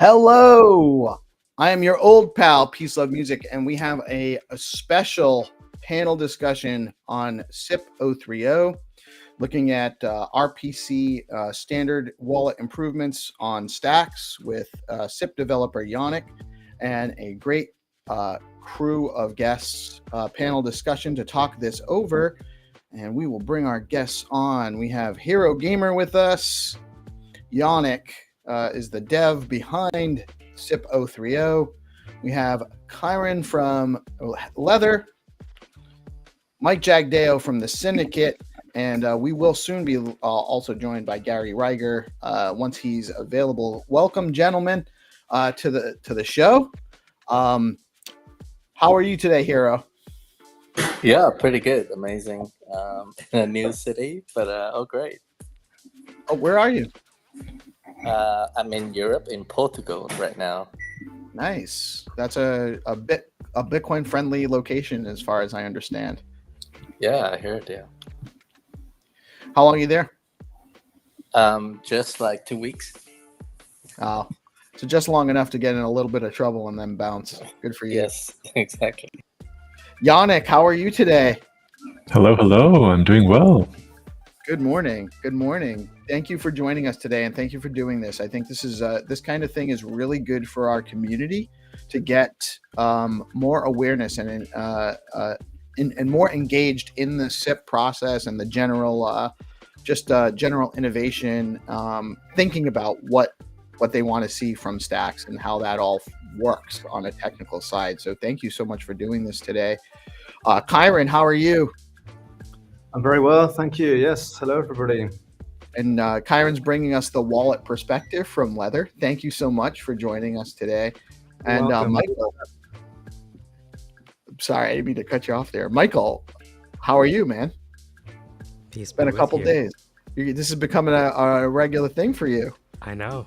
Hello, I am your old pal, PeaceLoveMusic, and we have a special panel discussion on SIP-030, looking at RPC standard wallet improvements on stacks with SIP developer Jannik and a great crew of guests panel discussion to talk this over. And we will bring our guests on. We have HeroGamer with us. Jannik is the dev behind SIP-030. We have Kyran from Leather, Mike Jagdeo from the Syndicate, and we will soon be also joined by Gary Reiger once he's available. Welcome, gentlemen, to the show. How are you today, Hero? Yeah, pretty good. Amazing. In a new city, but great. Oh, where are you? I'm in Europe, in Portugal right now. Nice. That's a Bitcoin friendly location, as far as I understand. Yeah, I heard. Yeah. How long are you there? Just like 2 weeks. Oh, so just long enough to get in a little bit of trouble and then bounce. Good for you. Yes, exactly. Jannik, how are you today? Hello. I'm doing well. Good morning. Thank you for joining us today, and thank you for doing this. I think this is this kind of thing is really good for our community to get more awareness and more engaged in the SIP process and the general general innovation, thinking about what they want to see from stacks and how that all works on a technical side. So thank you so much for doing this today. Kyran, how are you? I'm very well, thank you. Yes, hello everybody. And Kyran's bringing us the wallet perspective from Leather. Thank you so much for joining us today. And Michael, sorry, I didn't mean to cut you off there. Michael, how are you, man? Peace. It's been a couple days. This is becoming a regular thing for you. I know.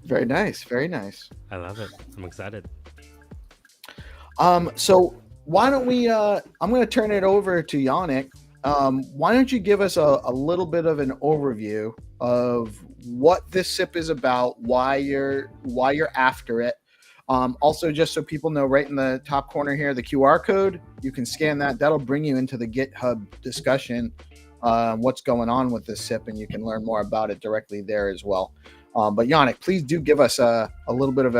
Very nice. I love it. I'm excited. So why don't we? I'm going to turn it over to Jannik. Why don't you give us a little bit of an overview of what this SIP is about, why you're after it. Also, just so people know, right in the top corner here, the QR code, you can scan that. That'll bring you into the GitHub discussion, what's going on with this SIP, and you can learn more about it directly there as well. But Jannik, please do give us a little bit of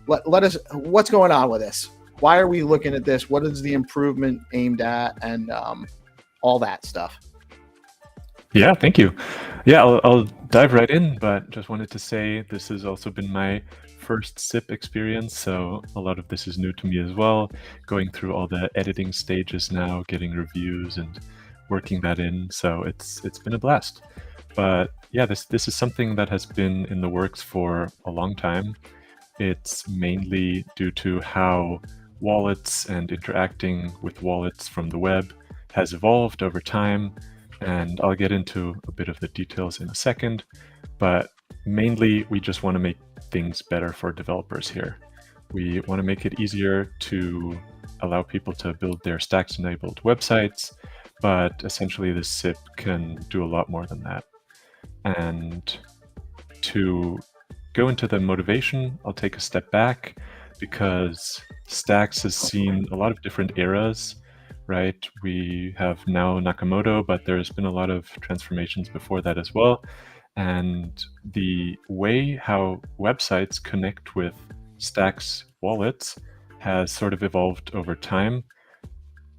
let us, what's going on with this? Why are we looking at this? What is the improvement aimed at? And all that stuff. Yeah, thank you. Yeah, I'll dive right in, but just wanted to say this has also been my first SIP experience, so a lot of this is new to me as well, going through all the editing stages now, getting reviews and working that in, so it's been a blast. But yeah, this is something that has been in the works for a long time. It's mainly due to how wallets and interacting with wallets from the web has evolved over time, and I'll get into a bit of the details in a second, but mainly we just want to make things better for developers here. We want to make it easier to allow people to build their stacks-enabled websites, but essentially the SIP can do a lot more than that. And to go into the motivation, I'll take a step back, because stacks has seen a lot of different eras. Right, we have now Nakamoto, but there's been a lot of transformations before that as well. And the way how websites connect with stacks wallets has sort of evolved over time,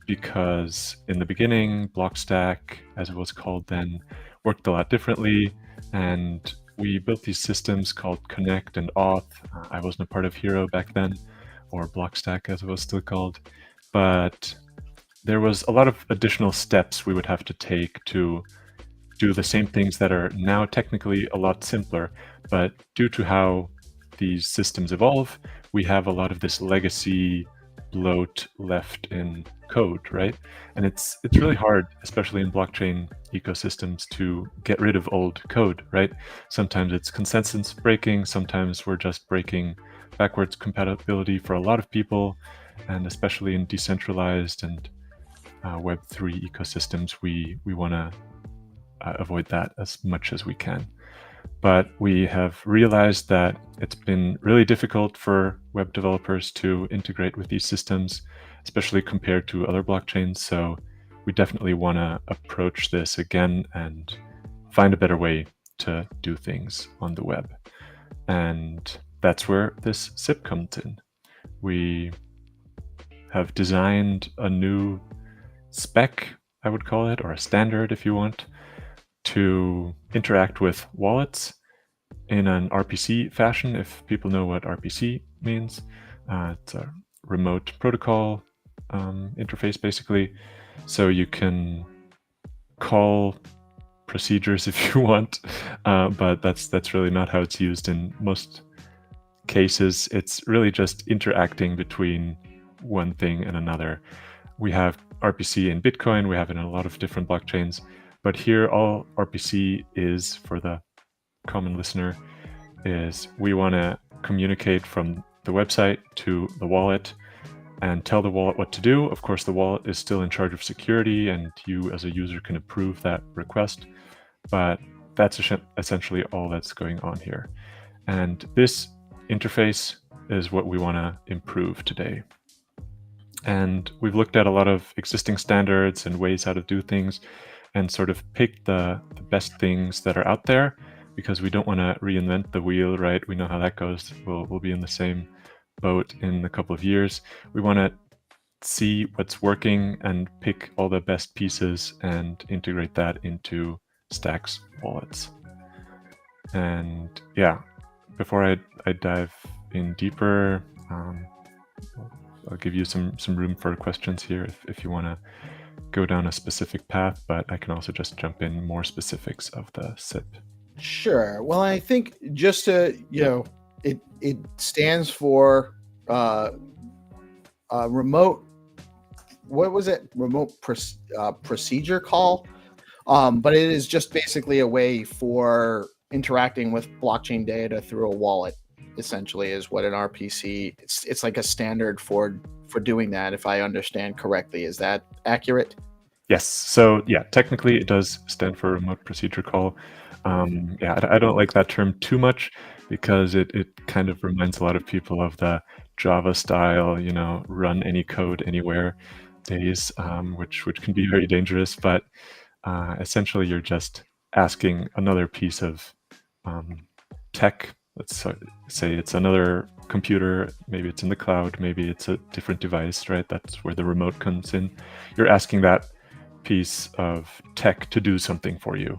because in the beginning, Blockstack, as it was called then, worked a lot differently. And we built these systems called Connect and Auth. I wasn't a part of Hero back then, or Blockstack as it was still called. But there was a lot of additional steps we would have to take to do the same things that are now technically a lot simpler, but due to how these systems evolve, we have a lot of this legacy bloat left in code, right? And it's really hard, especially in blockchain ecosystems, to get rid of old code, right? Sometimes it's consensus breaking, sometimes we're just breaking backwards compatibility for a lot of people, and especially in decentralized and Web3 ecosystems, we want to avoid that as much as we can. but we have realized that it's been really difficult for web developers to integrate with these systems, especially compared to other blockchains. So we definitely want to approach this again and find a better way to do things on the web. And that's where this SIP comes in. We have designed a new spec, I would call it, or a standard if you want, to interact with wallets in an RPC fashion. If people know what RPC means, it's a remote protocol interface, basically. So you can call procedures if you want, but that's really not how it's used in most cases. It's really just interacting between one thing and another. We have RPC in Bitcoin, we have it in a lot of different blockchains, but here all RPC is, for the common listener, is we want to communicate from the website to the wallet and tell the wallet what to do. Of course, the wallet is still in charge of security, and you as a user can approve that request, but that's essentially all that's going on here. And this interface is what we want to improve today. And we've looked at a lot of existing standards and ways how to do things and sort of picked the best things that are out there, because we don't want to reinvent the wheel, right? We know how that goes. We'll be in the same boat in a couple of years. We want to see what's working and pick all the best pieces and integrate that into Stacks wallets. And yeah, before I dive in deeper, I'll give you some room for questions here if you want to go down a specific path, but I can also just jump in more specifics of the SIP. Sure. Well, I think just to, it stands for remote, what was it? Remote procedure call. But it is just basically a way for interacting with blockchain data through a wallet, essentially, is what an RPC, it's like a standard for doing that, if I understand correctly. Is that accurate? Yes. So yeah, technically it does stand for remote procedure call. Yeah, I don't like that term too much because it kind of reminds a lot of people of the Java style, run any code anywhere days, which can be very dangerous. But essentially, you're just asking another piece of tech. Let's say it's another computer, maybe it's in the cloud, maybe it's a different device, right? That's where the remote comes in. You're asking that piece of tech to do something for you.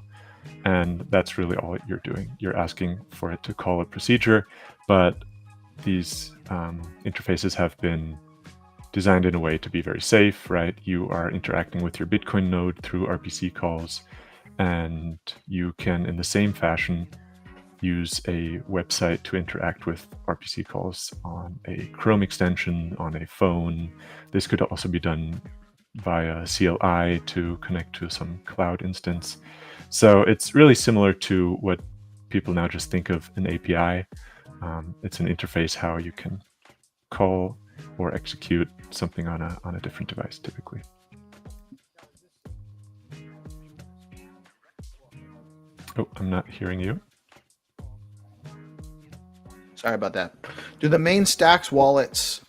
And that's really all you're doing. You're asking for it to call a procedure, but these interfaces have been designed in a way to be very safe, right? You are interacting with your Bitcoin node through RPC calls, and you can, in the same fashion, use a website to interact with RPC calls on a Chrome extension, on a phone. This could also be done via CLI to connect to some cloud instance. So it's really similar to what people now just think of an API. It's an interface how you can call or execute something on a different device, typically. Oh, I'm not hearing you. Sorry about that. Do the main Stacks wallets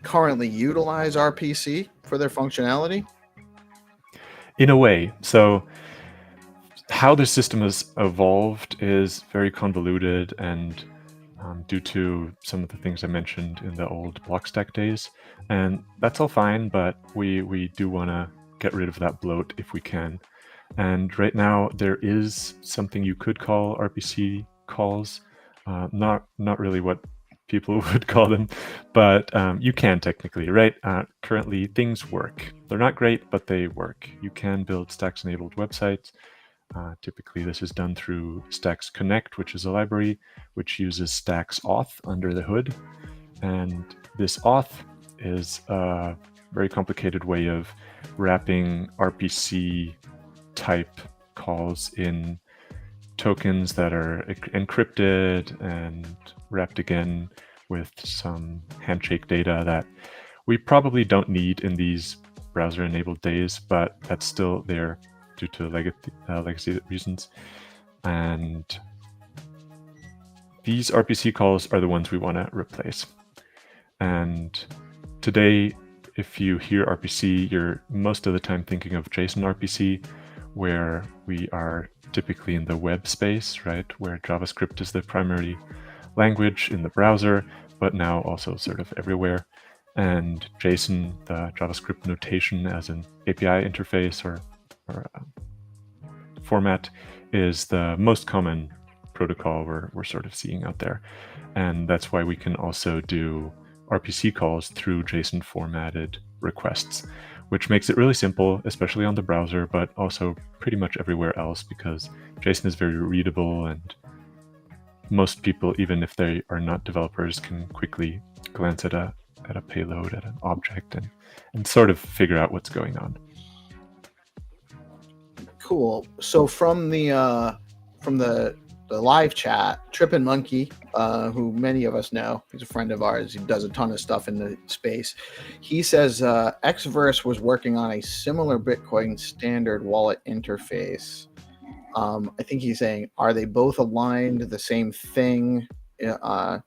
currently utilize RPC for their functionality? In a way. So how the system has evolved is very convoluted, and due to some of the things I mentioned in the old Blockstack days. And that's all fine, but we do want to get rid of that bloat if we can. And right now there is something you could call RPC calls, not really what people would call them, but you can technically, right? Currently things work. They're not great, but they work. You can build Stacks-enabled websites. Typically, this is done through Stacks Connect, which is a library which uses Stacks auth under the hood. And this auth is a very complicated way of wrapping RPC type calls in tokens that are encrypted and wrapped again with some handshake data that we probably don't need in these browser-enabled days, but that's still there due to legacy reasons. And these RPC calls are the ones we want to replace. And today, if you hear RPC, you're most of the time thinking of JSON RPC, where we are typically in the web space, right? Where JavaScript is the primary language in the browser, but now also sort of everywhere. And JSON, the JavaScript notation as an API interface or format, is the most common protocol we're sort of seeing out there. And that's why we can also do RPC calls through JSON formatted requests, which makes it really simple, especially on the browser, but also pretty much everywhere else, because JSON is very readable and most people, even if they are not developers, can quickly glance at a payload, at an object, and sort of figure out what's going on. Cool. So from the live chat, Trippin' Monkey, who many of us know, he's a friend of ours. He does a ton of stuff in the space. He says Xverse was working on a similar Bitcoin standard wallet interface. I think he's saying, are they both aligned, the same thing? He's going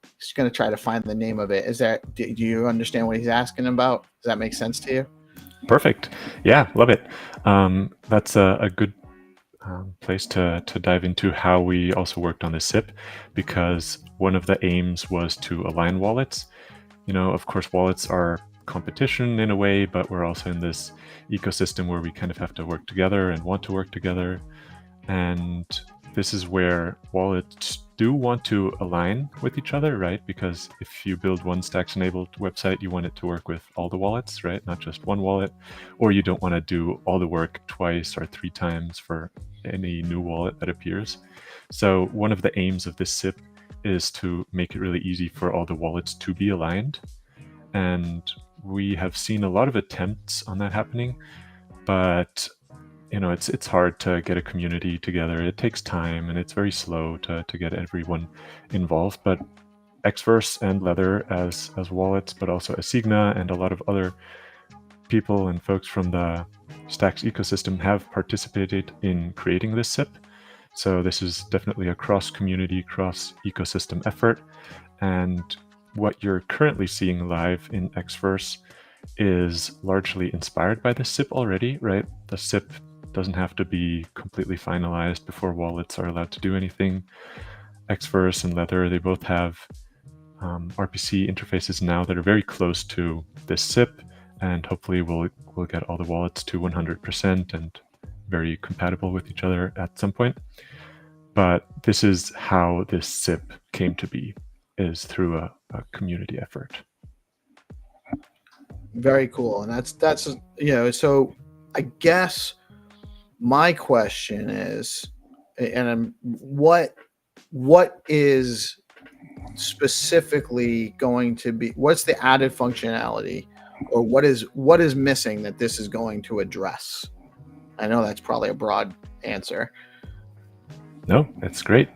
to try to find the name of it. Do you understand what he's asking about? Does that make sense to you? Perfect. Yeah, love it. That's a good place to dive into how we also worked on the SIP, because one of the aims was to align wallets. Of course, wallets are competition in a way, but we're also in this ecosystem where we kind of have to work together and want to work together. And this is where wallets do want to align with each other, right? Because if you build one Stacks-enabled website, you want it to work with all the wallets, right? Not just one wallet. Or you don't want to do all the work twice or 3 times for any new wallet that appears. So one of the aims of this SIP is to make it really easy for all the wallets to be aligned. And we have seen a lot of attempts on that happening, but it's hard to get a community together. It takes time and it's very slow to get everyone involved. But Xverse and Leather as wallets, but also Asigna and a lot of other people and folks from the Stacks ecosystem have participated in creating this SIP. So this is definitely a cross-community, cross-ecosystem effort. And what you're currently seeing live in Xverse is largely inspired by the SIP already, right? The SIP doesn't have to be completely finalized before wallets are allowed to do anything. Xverse and Leather, they both have RPC interfaces now that are very close to this SIP, and hopefully we'll get all the wallets to 100% and very compatible with each other at some point. But this is how this SIP came to be, is through a community effort. Very cool. And that's so I guess my question is, and what is specifically going to be, what's the added functionality, or what is missing that this is going to address? I know that's probably a broad answer. No, it's great.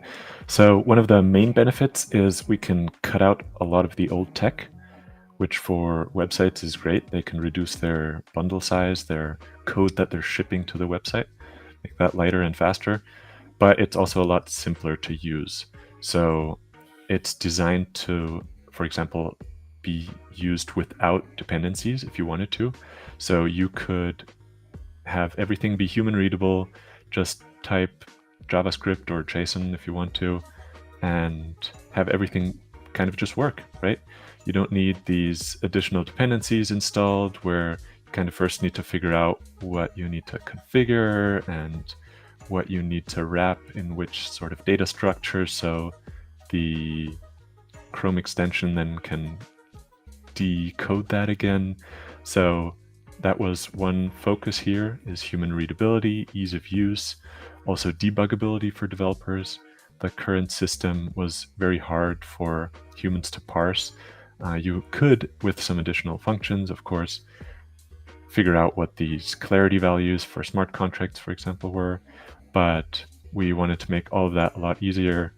So one of the main benefits is we can cut out a lot of the old tech, which for websites is great. They can reduce their bundle size, their code that they're shipping to the website, make that lighter and faster, but it's also a lot simpler to use. So it's designed to, for example, be used without dependencies if you wanted to. So you could have everything be human readable, just type JavaScript or JSON if you want to, and have everything kind of just work, right? You don't need these additional dependencies installed where you kind of first need to figure out what you need to configure and what you need to wrap in which sort of data structure. So the Chrome extension then can decode that again. So that was one focus here, is human readability, ease of use, also debuggability for developers. The current system was very hard for humans to parse. You could, with some additional functions, of course, figure out what these clarity values for smart contracts, for example, were, but we wanted to make all of that a lot easier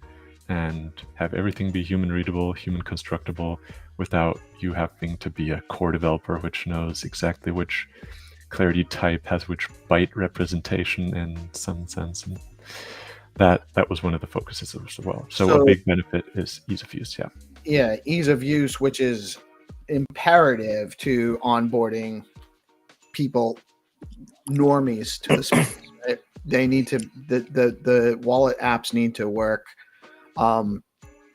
and have everything be human readable, human constructible, without you having to be a core developer which knows exactly which clarity type has which byte representation in some sense. And that was one of the focuses as well. So So- a big benefit is ease of use. Yeah. Yeah, ease of use, which is imperative to onboarding people, normies to the space. Right? They need to the wallet apps need to work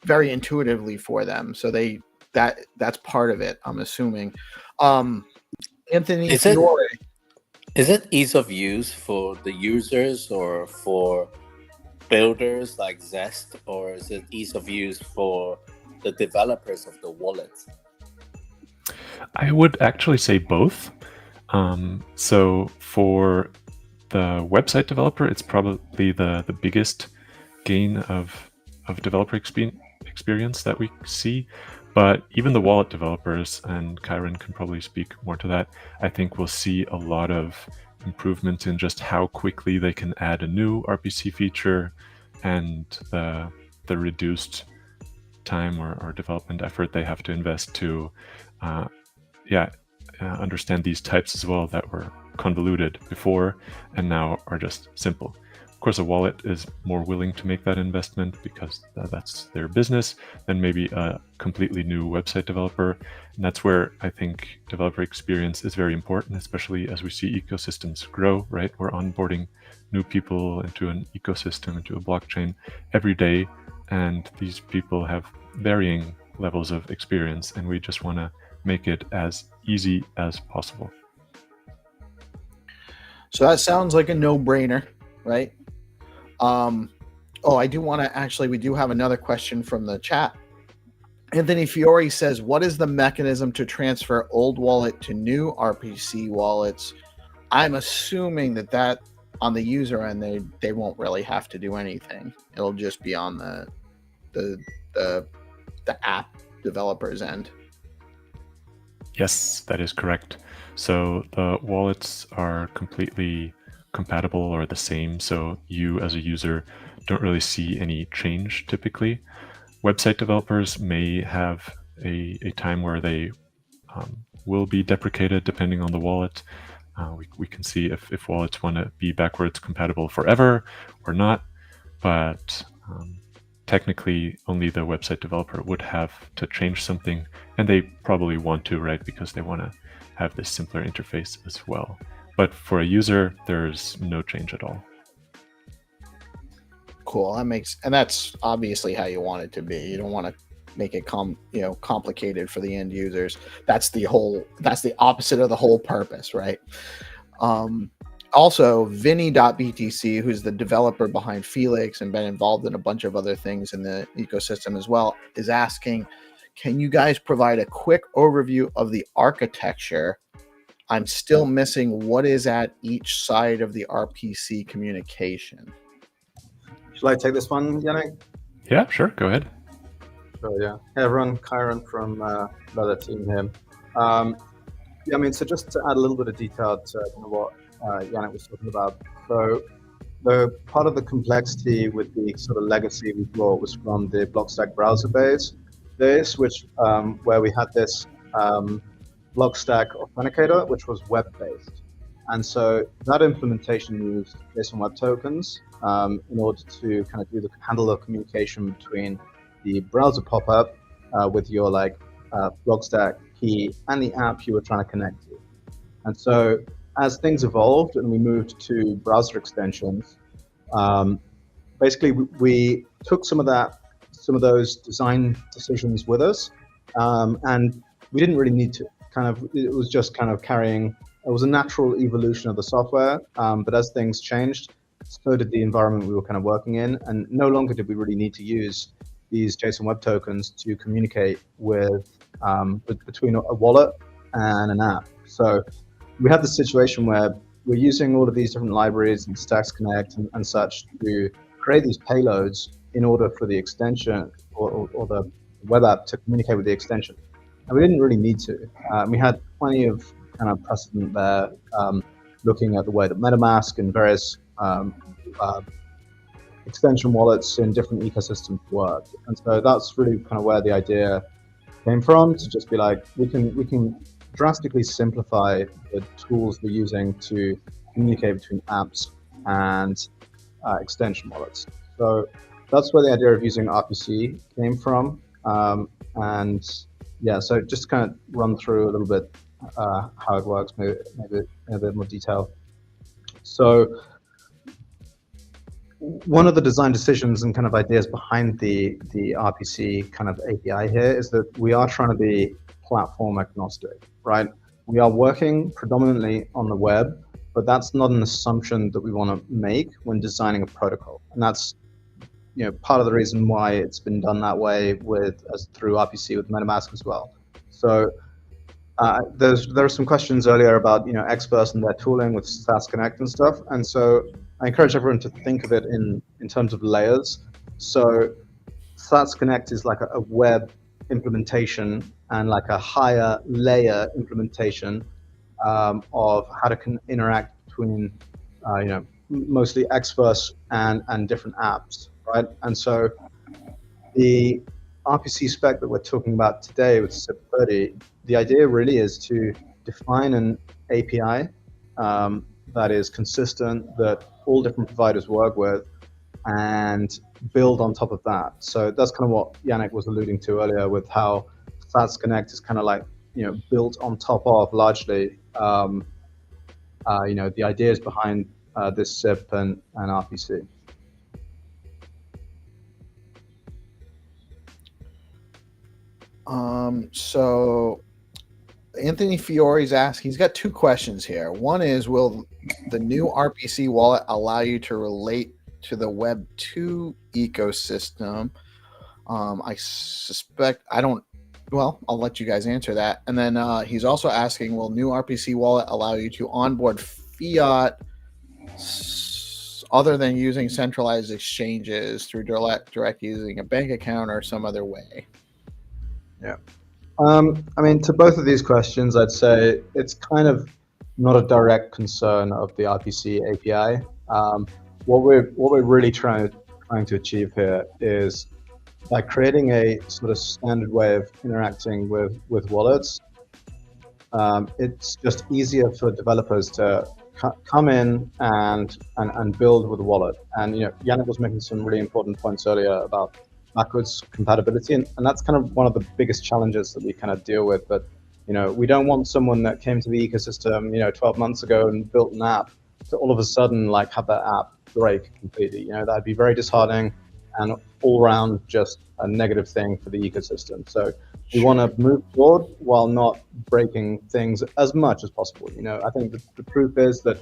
very intuitively for them. So that's part of it, I'm assuming. Anthony Is it- Fiore. Is it ease of use for the users or for builders like Zest, or is it ease of use for the developers of the wallet? I would actually say both. So for the website developer, it's probably the biggest gain of developer experience that we see. But even the wallet developers, and Kyran can probably speak more to that, I think we'll see a lot of improvement in just how quickly they can add a new RPC feature and the reduced time or development effort they have to invest to understand these types as well that were convoluted before and now are just simple. Of course, a wallet is more willing to make that investment because that's their business than maybe a completely new website developer. And that's where I think developer experience is very important, especially as we see ecosystems grow, right? We're onboarding new people into an ecosystem, into a blockchain every day. And these people have varying levels of experience, and we just want to make it as easy as possible. So that sounds like a no-brainer, right? I do want to actually, we do have another question from the chat. Anthony Fiore says, what is the mechanism to transfer old wallet to new RPC wallets? I'm assuming that on the user end, they won't really have to do anything. It'll just be on the app developer's end. Yes, that is correct. So the wallets are completely compatible or the same. So you as a user don't really see any change typically. Website developers may have a time where they will be deprecated depending on the wallet. We can see if wallets want to be backwards compatible forever or not. But technically only the website developer would have to change something, and they probably want to, right? Because they want to have this simpler interface as well. But for a user, there's no change at all. Cool. And that's obviously how you want it to be. You don't want to make it complicated for the end users. That's the opposite of the whole purpose, right? Also, Vinny.btc, who's the developer behind Felix and been involved in a bunch of other things in the ecosystem as well, is asking, can you guys provide a quick overview of the architecture? I'm still missing what is at each side of the RPC communication. Shall I take this one, Jannik? Yeah, sure. Go ahead. Sure, yeah. Hey, everyone, Kyran from another team here. So just to add a little bit of detail to what Jannik was talking about. So the part of the complexity with the sort of legacy we brought was from the Blockstack browser base, which where we had this Blockstack authenticator, which was web-based. And so that implementation used JSON Web Tokens in order to kind of handle the communication between the browser pop-up with your Blockstack key and the app you were trying to connect to. And so as things evolved and we moved to browser extensions, basically we took some of those design decisions with us, and we didn't really need to. It was just carrying. It was a natural evolution of the software, but as things changed, so did the environment we were kind of working in, and no longer did we really need to use these JSON Web Tokens to communicate with between a wallet and an app. So we had the situation where we're using all of these different libraries and Stacks Connect and such to create these payloads in order for the extension or the web app to communicate with the extension. And we didn't really need to. We had plenty of kind of precedent there, looking at the way that MetaMask and various extension wallets in different ecosystems work. And so that's really kind of where the idea came from, to just be like, we can drastically simplify the tools we're using to communicate between apps and extension wallets. So that's where the idea of using RPC came from. And yeah, so just kind of run through a little bit how it works, maybe in a bit more detail. So one of the design decisions and kind of ideas behind the RPC kind of API here is that we are trying to be platform agnostic, right? We are working predominantly on the web, but that's not an assumption that we want to make when designing a protocol. And that's part of the reason why it's been done that way through RPC with MetaMask as well. So there are some questions earlier about experts and their tooling with SaaS Connect and stuff, and so I encourage everyone to think of it in terms of layers. So SaaS Connect is like a web implementation and like a higher layer implementation of how to interact between mostly experts and different apps, right? And so the RPC spec that we're talking about today with SIP-030, the idea really is to define an API that is consistent, that all different providers work with, and build on top of that. So that's kind of what Jannik was alluding to earlier with how SaaS Connect is kind of like built on top of largely the ideas behind this SIP and RPC. So Anthony Fiore's asking, he's got two questions here. One is, will the new RPC wallet allow you to relate to the Web 2 ecosystem? I suspect, I'll let you guys answer that. And then he's also asking, will new RPC wallet allow you to onboard fiat other than using centralized exchanges through direct using a bank account or some other way? Yeah. I mean, to both of these questions, I'd say it's kind of not a direct concern of the RPC API. What we're really trying to achieve here is by creating a sort of standard way of interacting with wallets. It's just easier for developers to come in and build with a wallet. And Jannik was making some really important points earlier about backwards compatibility, and that's kind of one of the biggest challenges that we kind of deal with. But we don't want someone that came to the ecosystem 12 months ago and built an app to all of a sudden like have that app break completely. That'd be very disheartening and all around just a negative thing for the ecosystem. So we want to move forward while not breaking things as much as possible. I think the proof is that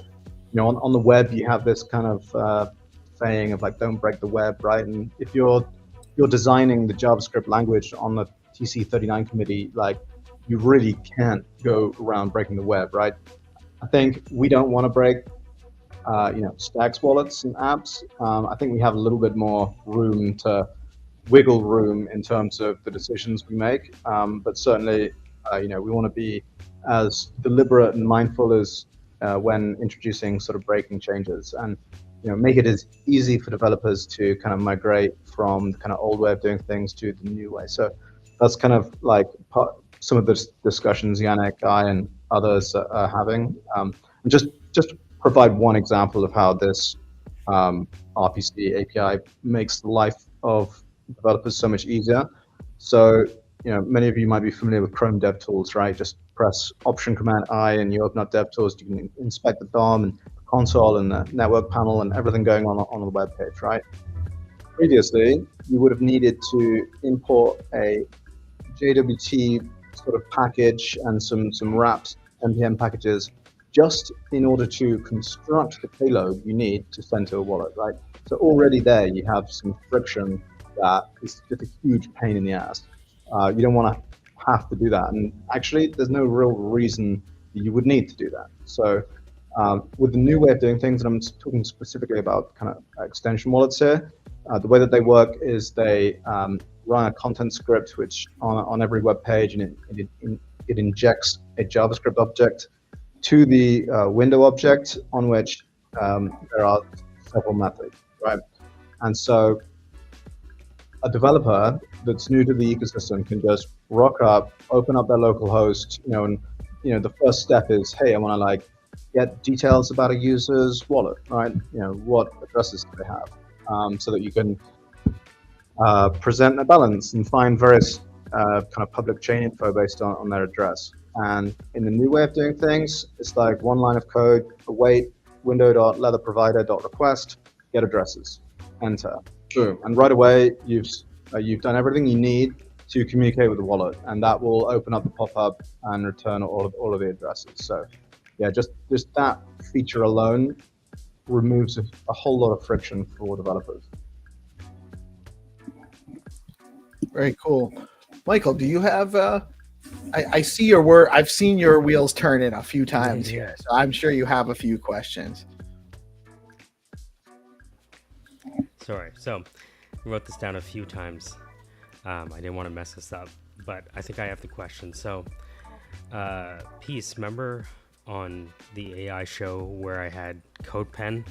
on the web you have this kind of saying of like, don't break the web, right? And if you're designing the JavaScript language on the TC39 committee, like you really can't go around breaking the web, right? I think we don't want to break, Stacks wallets and apps. I think we have a little bit more wiggle room in terms of the decisions we make. But certainly, we want to be as deliberate and mindful as when introducing sort of breaking changes, and make it as easy for developers to kind of migrate from the kind of old way of doing things to the new way. So that's kind of like some of the discussions Jannik, I, and others are having. And just provide one example of how this RPC API makes the life of developers so much easier. So many of you might be familiar with Chrome DevTools, right? Just press Option Command I and you open up DevTools. You can inspect the DOM and console and the network panel and everything going on the web page, right? Previously, you would have needed to import a JWT sort of package and some wrapped npm packages just in order to construct the payload you need to send to a wallet, right? So already there you have some friction that is just a huge pain in the ass. You don't want to have to do that, and actually there's no real reason you would need to do that. So with the new way of doing things, and I'm talking specifically about kind of extension wallets here, the way that they work is they run a content script which on every web page, and it injects a JavaScript object to the window object on which there are several methods, right? And so a developer that's new to the ecosystem can just rock up, open up their local host, and the first step is, hey, I want to like get details about a user's wallet, right? What addresses do they have? so that you can present a balance and find various kind of public chain info based on their address. And in the new way of doing things, it's like one line of code, await window.leatherprovider.request, get addresses, enter, boom, and right away you've done everything you need to communicate with the wallet, and that will open up the pop-up and return all of the addresses. So yeah, just that feature alone removes a whole lot of friction for developers. Very cool. Michael, do you have I see your work. I've seen your wheels turn in a few times here, so I'm sure you have a few questions. Sorry. So I wrote this down a few times. I didn't want to mess this up, but I think I have the question. So, Peace, remember on the AI show where I had CodePen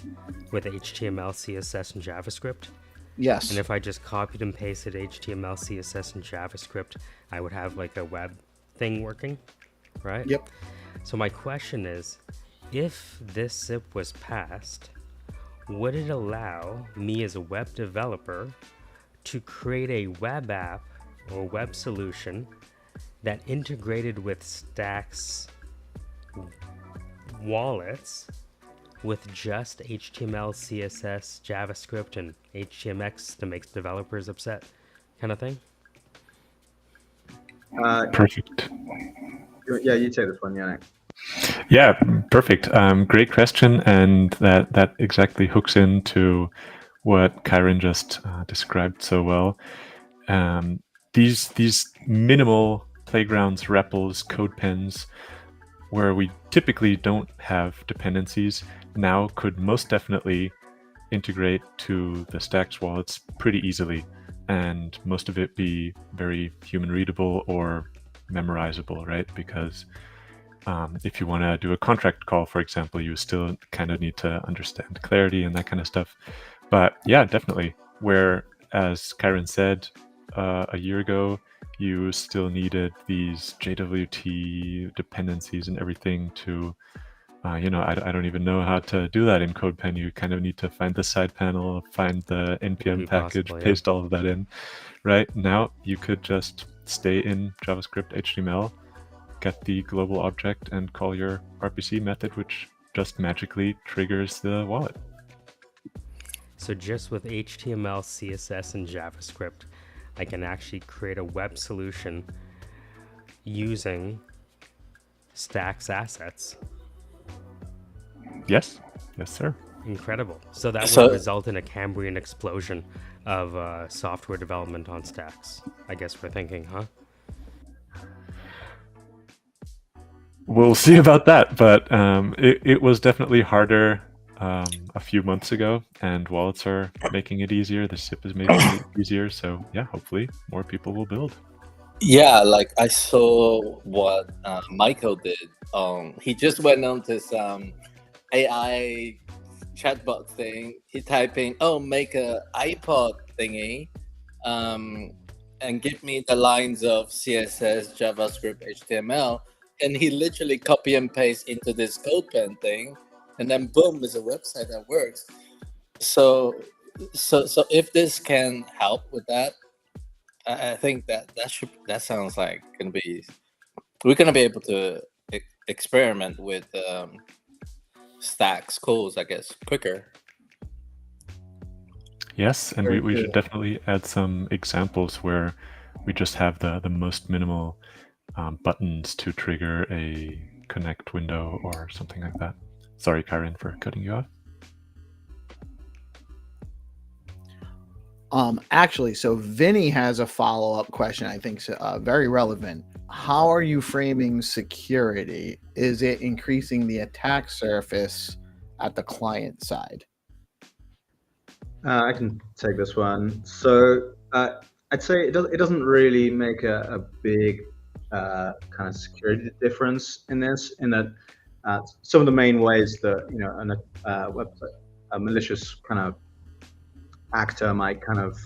with HTML, CSS, and JavaScript? Yes. And if I just copied and pasted HTML, CSS, and JavaScript, I would have like a web thing working, right? Yep. So my question is, if this SIP was passed, would it allow me as a web developer to create a web app or web solution that integrated with Stack's wallets with just HTML, CSS, JavaScript, and HTMX to make developers upset, kind of thing? Perfect. Yeah, you take this one, Jannik. Yeah, perfect. Great question, and that exactly hooks into what Kyran just described so well. These minimal playgrounds, REPLs, CodePens, where we typically don't have dependencies, now could most definitely integrate to the Stacks wallets pretty easily, and most of it be very human readable or memorizable, right? Because if you want to do a contract call, for example, you still kind of need to understand clarity and that kind of stuff. But yeah, definitely. Where, as Kyran said, a year ago, you still needed these JWT dependencies and everything to, I don't even know how to do that in CodePen. You kind of need to find the side panel, find the NPM package, possible, yeah. paste all of that in. Right now, you could just stay in JavaScript HTML, get the global object, and call your RPC method, which just magically triggers the wallet. So just with HTML, CSS, and JavaScript, I can actually create a web solution using Stack's assets. Yes, sir. Incredible. So that would result in a Cambrian explosion of software development on Stacks, I guess we're thinking, huh? We'll see about that, but it was definitely harder a few months ago, and wallets are making it easier. The SIP is making it easier, so yeah, hopefully more people will build. Yeah, like I saw what Michael did. He just went on this AI chatbot thing. He typing, make a iPod thingy, and give me the lines of CSS, JavaScript, HTML, and he literally copy and paste into this CodePen thing, and then boom, there's a website that works. So if this can help with that, I think that sounds like we're gonna be able to experiment with Stacks calls, I guess, quicker. Yes, and we should definitely add some examples where we just have the most minimal buttons to trigger a connect window or something like that. Sorry, Kyran, for cutting you off. Actually, so Vinny has a follow-up question I think is very relevant. How are you framing security? Is it increasing the attack surface at the client side? I can take this one. So I'd say it doesn't really make a big kind of security difference in this, in that some of the main ways that a malicious kind of actor might kind of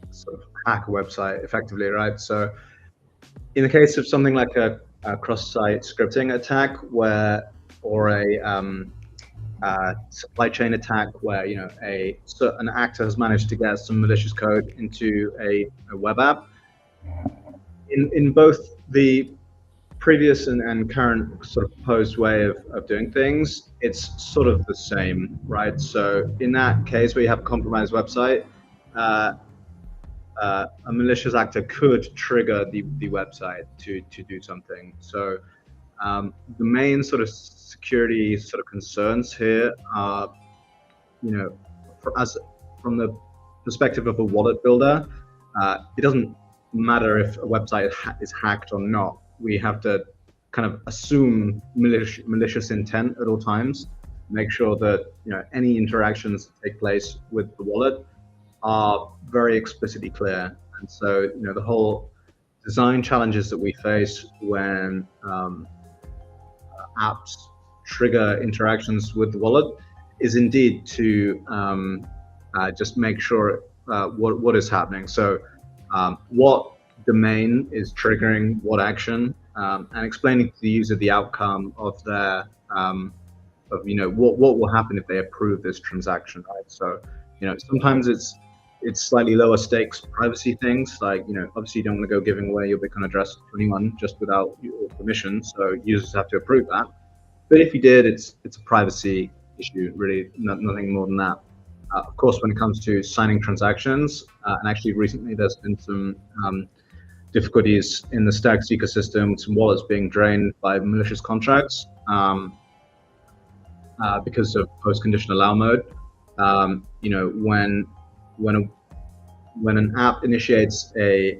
sort of hack a website effectively, right? So in the case of something like a cross-site scripting attack, or a supply chain attack where an actor has managed to get some malicious code into a web app. In both the previous and current sort of proposed way of doing things, it's sort of the same, right? So in that case where you have a compromised website, a malicious actor could trigger the website to do something. So the main sort of security sort of concerns here are, from the perspective of a wallet builder, it doesn't matter if a website is hacked or not. We have to kind of assume malicious intent at all times, make sure that any interactions that take place with the wallet are very explicitly clear. And so the whole design challenges that we face when apps trigger interactions with the wallet is indeed to just make sure what is happening. So what domain is triggering what action, and explaining to the user the outcome of their what will happen if they approve this transaction, right? So sometimes it's slightly lower stakes privacy things, like obviously you don't want to go giving away your Bitcoin address to anyone just without your permission, so users have to approve that. But if you did, it's a privacy issue, really, nothing more than that. Of course, when it comes to signing transactions, and actually recently there's been some difficulties in the Stacks ecosystem, some wallets being drained by malicious contracts because of post-condition allow mode. When an app initiates a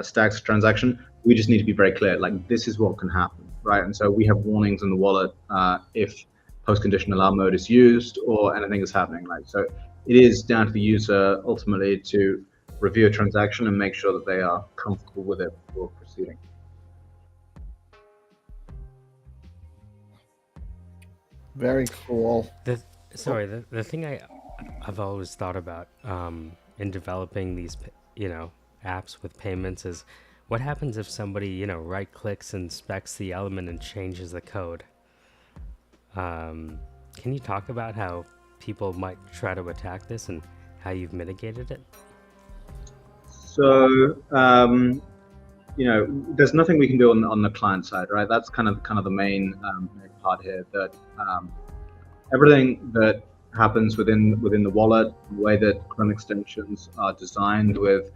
Stacks transaction, we just need to be very clear, like this is what can happen, right? And so we have warnings in the wallet if post-condition allow mode is used or anything is happening, right? So it is down to the user ultimately to review a transaction and make sure that they are comfortable with it before proceeding. Very cool. The thing I've always thought about in developing these apps with payments is what happens if somebody right clicks, inspects the element and changes the code. Can you talk about how people might try to attack this and how you've mitigated it? So there's nothing we can do on the client side, right? That's kind of the main part here, that everything that happens within the wallet, the way that Chrome extensions are designed with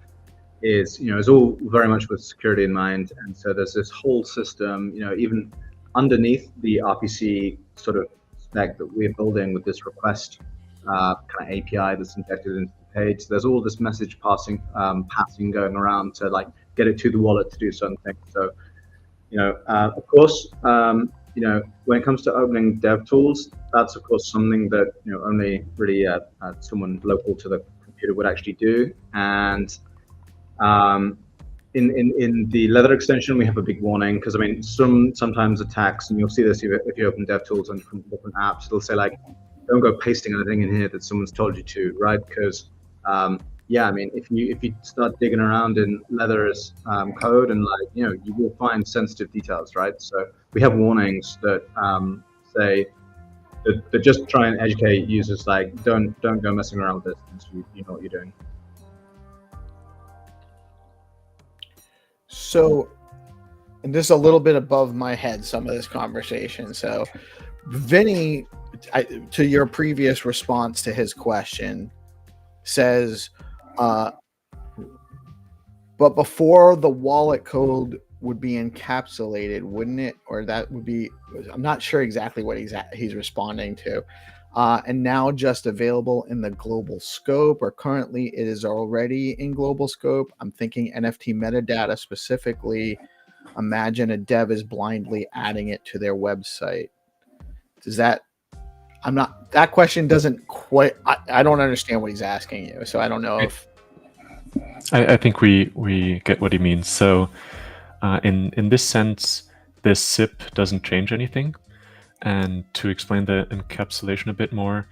is all very much with security in mind. And so there's this whole system, even underneath the RPC sort of spec that we're building with this request kind of API that's injected into the page. There's all this message passing going around to like get it to the wallet to do certain things. So, of course, when it comes to opening dev tools, that's of course something that only really someone local to the computer would actually do. And in the Leather extension, we have a big warning because sometimes attacks, and you'll see this if you open dev tools on different apps, it'll say like, don't go pasting anything in here that someone's told you to, right? Because if you start digging around in Leather's code and you will find sensitive details, right? So we have warnings that say that just try and educate users, like don't go messing around with this until you know what you're doing. So, and this is a little bit above my head, some of this conversation. So, Vinny, to your previous response to his question, says, but before the wallet code would be encapsulated, wouldn't it? Or that would be, I'm not sure exactly what he's responding to. And now just available in the global scope, or currently it is already in global scope. I'm thinking NFT metadata specifically. Imagine a dev is blindly adding it to their website. That question doesn't quite, I don't understand what he's asking you. So I don't know if. I think we get what he means. So in this sense, this SIP doesn't change anything. And to explain the encapsulation a bit more,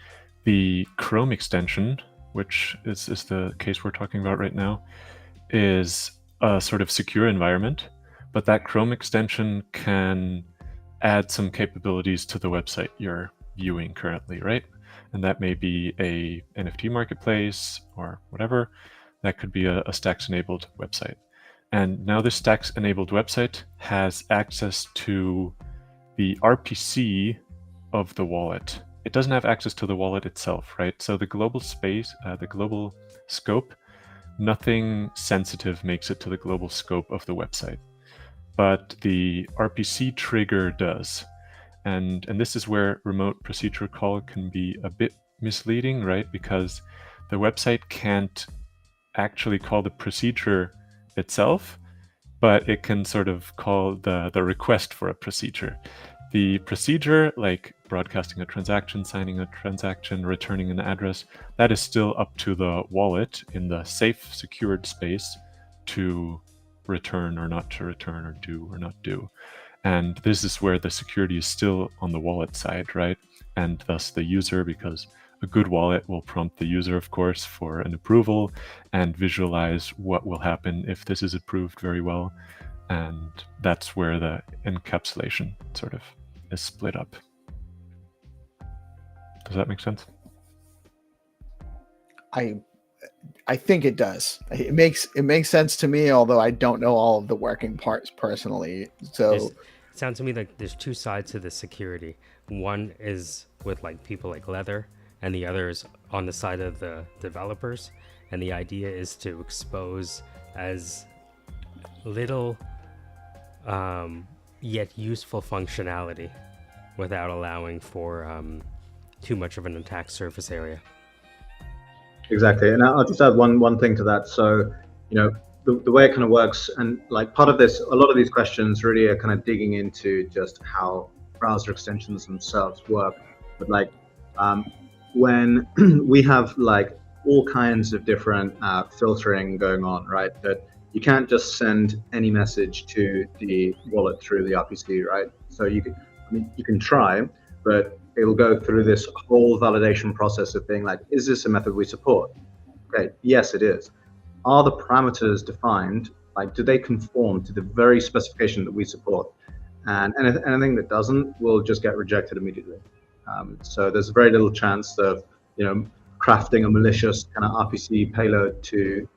the Chrome extension, which is the case we're talking about right now, is a sort of secure environment, but that Chrome extension can add some capabilities to the website you're viewing currently, right? And that may be a NFT marketplace or whatever. That could be a Stacks-enabled website. And now this Stacks-enabled website has access to the RPC of the wallet. It doesn't have access to the wallet itself, right? So the global space, the global scope, nothing sensitive makes it to the global scope of the website. But the RPC trigger does. And this is where remote procedure call can be a bit misleading, right? Because the website can't actually call the procedure itself, but it can sort of call the request for a procedure. The procedure, like broadcasting a transaction, signing a transaction, returning an address, that is still up to the wallet in the safe, secured space to return or not to return, or do or not do. And this is where the security is still on the wallet side, right? And thus the user, because a good wallet will prompt the user, of course, for an approval and visualize what will happen if this is approved very well. And that's where the encapsulation sort of is split up. Does that make sense? I think it does. It makes sense to me, although I don't know all of the working parts personally. So It sounds to me like there's two sides to the security. One is with like people like Leather, and the other is on the side of the developers. And the idea is to expose as little yet useful functionality without allowing for too much of an attack surface area. Exactly, and I'll just add one thing to that. So, the way it kind of works, and like part of this, a lot of these questions really are kind of digging into just how browser extensions themselves work. But like, when we have like all kinds of different filtering going on, right? That you can't just send any message to the wallet through the RPC, right? So you can try, but it'll go through this whole validation process of being like, is this a method we support? Okay, yes, it is. Are the parameters defined? Like, do they conform to the very specification that we support? And anything that doesn't will just get rejected immediately. So there's very little chance of, crafting a malicious kind of RPC payload to,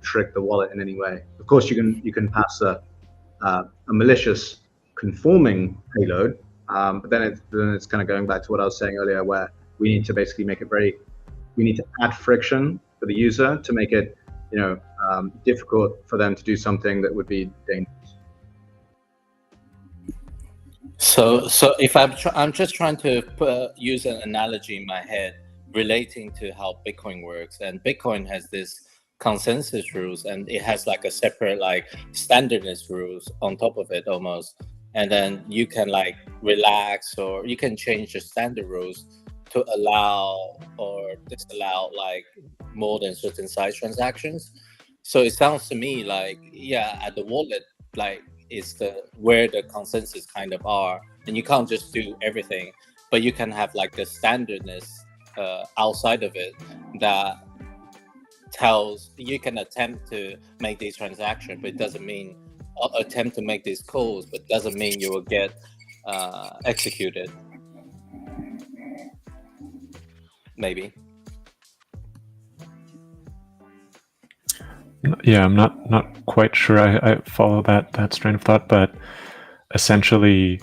trick the wallet in any way. Of course, you can pass a malicious conforming payload, but then it's kind of going back to what I was saying earlier, where we need to basically make it we need to add friction for the user to make it, difficult for them to do something that would be dangerous. So if I'm just trying to use an analogy in my head relating to how Bitcoin works, and Bitcoin has this consensus rules, and it has like a separate like standardness rules on top of it almost, and then you can like relax, or you can change the standard rules to allow or disallow like more than certain size transactions. So it sounds to me like, yeah, at the wallet, like is where the consensus kind of are, and you can't just do everything, but you can have like the standardness outside of it that tells you can attempt to make these transactions, but it doesn't mean attempt to make these calls, but doesn't mean you will get executed. Maybe. Yeah, I'm not quite sure I follow that strain of thought, but essentially,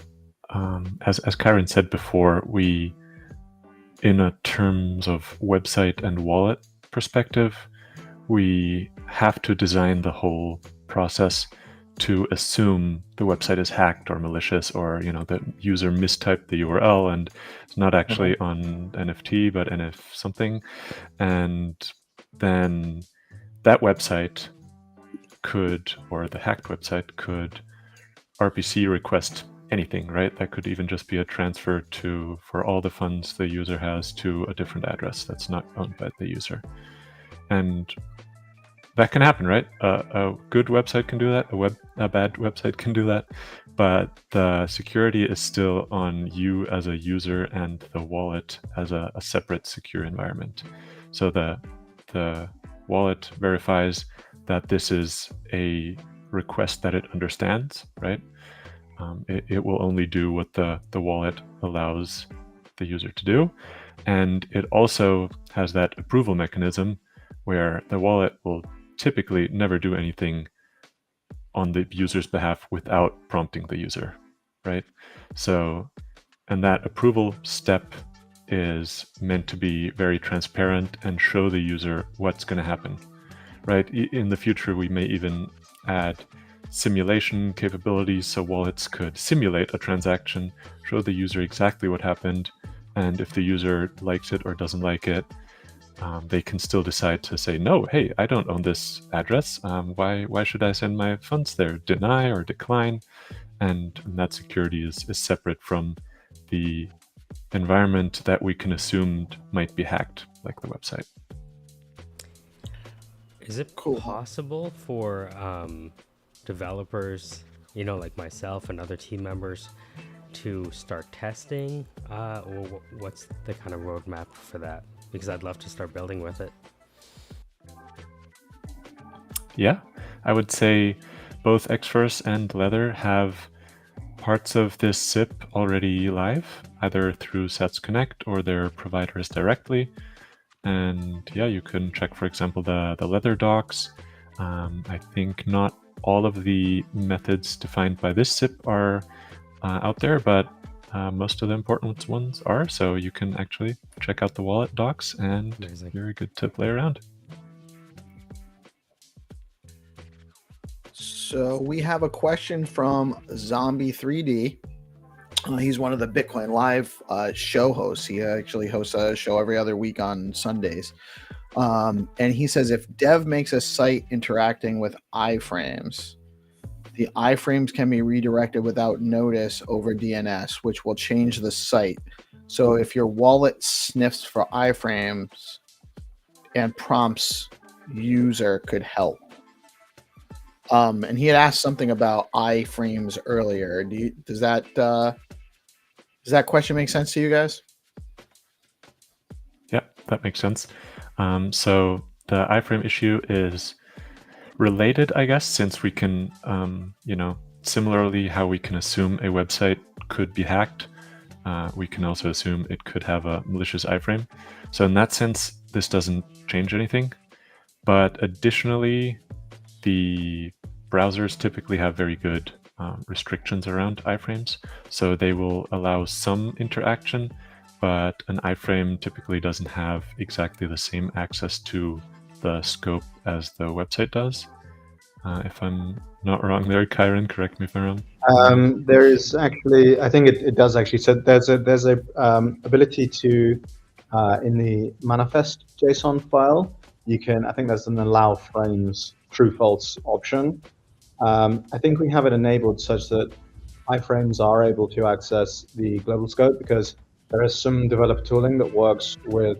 as Kyran said before, we, in a terms of website and wallet perspective, we have to design the whole process to assume the website is hacked or malicious, or the user mistyped the URL and it's not actually on NFT but NF something, and then that website could, or the hacked website could, RPC request anything, right? That could even just be a transfer for all the funds the user has to a different address that's not owned by the user. And that can happen, right? A good website can do that, a bad website can do that, but the security is still on you as a user and the wallet as a separate secure environment. So the wallet verifies that this is a request that it understands, right? It will only do what the wallet allows the user to do. And it also has that approval mechanism where the wallet will typically never do anything on the user's behalf without prompting the user, right? So, and that approval step is meant to be very transparent and show the user what's going to happen, right? In the future, we may even add simulation capabilities so wallets could simulate a transaction, show the user exactly what happened, and if the user likes it or doesn't like it, they can still decide to say, no, hey, I don't own this address. Why should I send my funds there? Deny or decline. And that security is separate from the environment that we can assume might be hacked, like the website. Is it possible for developers, like myself and other team members, to start testing? Or what's the kind of roadmap for that? Because I'd love to start building with it. Yeah, I would say both Xverse and Leather have parts of this SIP already live, either through Sats Connect or their providers directly. And yeah, you can check, for example, the Leather docs. I think not all of the methods defined by this SIP are out there, but most of the important ones are. So you can actually check out the wallet docs, and very good to play around. So we have a question from Zombie3D. He's one of the Bitcoin Live show hosts. He actually hosts a show every other week on Sundays. And he says, if Dev makes a site interacting with iframes, the iframes can be redirected without notice over DNS, which will change the site. So if your wallet sniffs for iframes and prompts user could help. And he had asked something about iframes earlier. Does that question make sense to you guys? Yeah, that makes sense. So the iframe issue is related, I guess, since we can, similarly how we can assume a website could be hacked, we can also assume it could have a malicious iframe. So in that sense, this doesn't change anything. But additionally, the browsers typically have very good restrictions around iframes. So they will allow some interaction, but an iframe typically doesn't have exactly the same access to the scope as the website does. If I'm not wrong there, Kyran, correct me if I'm wrong. There is actually, I think it does actually. So there's a ability to in the manifest JSON file, you can, I think there's an allow frames true false option. I think we have it enabled such that iframes are able to access the global scope, because there is some developer tooling that works with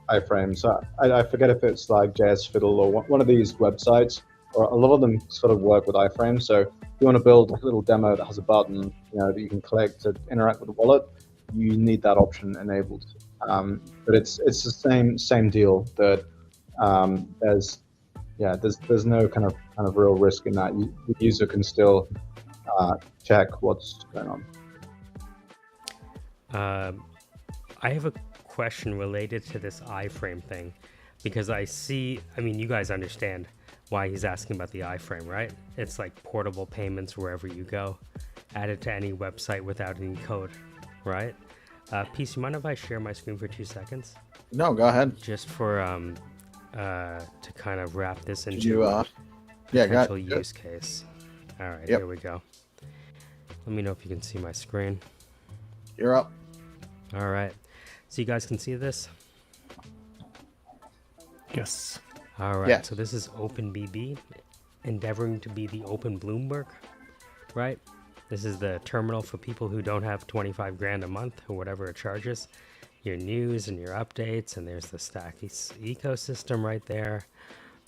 iframes. So I forget if it's like JS Fiddle or one of these websites, or a lot of them sort of work with iframes. So if you want to build a little demo that has a button, that you can click to interact with the wallet, you need that option enabled. But it's the same deal that there's no kind of real risk in that. The user can still check what's going on. I have a question related to this iframe thing, because you guys understand why he's asking about the iframe, right? It's like portable payments wherever you go, added to any website without any code, right? Peace, you mind if I share my screen for 2 seconds? No, go ahead. Just for to kind of wrap this into potential use case. All right, Here we go. Let me know if you can see my screen. You're up. All right, so you guys can see this? Yes. All right, Yes. So this is OpenBB, endeavoring to be the Open Bloomberg, right? This is the terminal for people who don't have 25 grand a month or whatever it charges. Your news and your updates, and there's the Stack ecosystem right there,